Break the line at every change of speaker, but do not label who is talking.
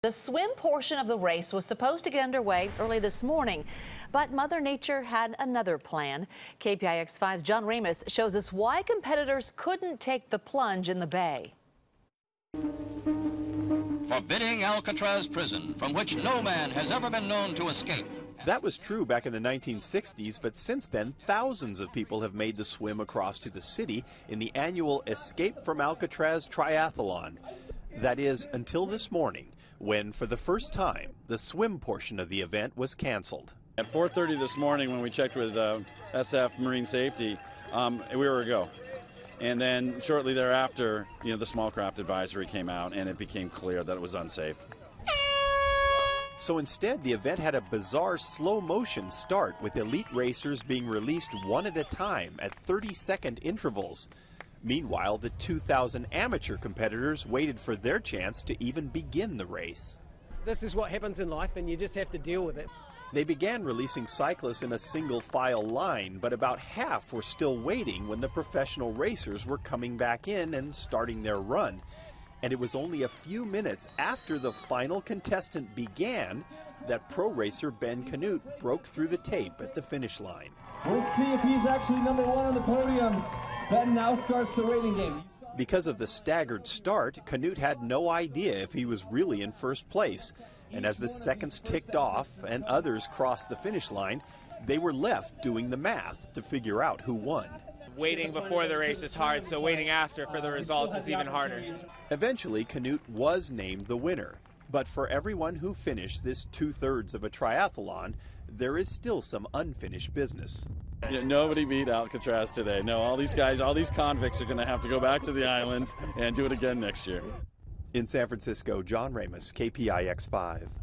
The swim portion of the race was supposed to get underway early this morning, but Mother Nature had another plan. KPIX5's John Ramos shows us why competitors couldn't take the plunge in the bay.
Forbidding Alcatraz prison, from which no man has ever been known to escape.
That was true back in the 1960s, but since then, thousands of people have made the swim across to the city in the annual Escape from Alcatraz triathlon. That is, until this morning, when, for the first time, the swim portion of the event was canceled.
At 4:30 this morning, when we checked with SF Marine Safety, we were a go. And then shortly thereafter, the small craft advisory came out, and it became clear that it was unsafe.
So instead, the event had a bizarre slow-motion start, with elite racers being released one at a time at 30-second intervals. Meanwhile, the 2,000 amateur competitors waited for their chance to even begin the race.
This is what happens in life, and you just have to deal with it.
They began releasing cyclists in a single-file line, but about half were still waiting when the professional racers were coming back in and starting their run. And it was only a few minutes after the final contestant began that pro racer Ben Canute broke through the tape at the finish line.
We'll see if he's actually number one on the podium. Ben now starts the waiting game.
Because of the staggered start, Canute had no idea if he was really in first place. And as the seconds ticked off and others crossed the finish line, they were left doing the math to figure out who won.
Waiting before the race is hard, so waiting after for the results is even harder.
Eventually, Canute was named the winner. But for everyone who finished this two-thirds of a triathlon, there is still some unfinished business.
Nobody beat Alcatraz today. No, all these guys, all these convicts are going to have to go back to the island and do it again next year.
In San Francisco, John Ramos, KPIX5.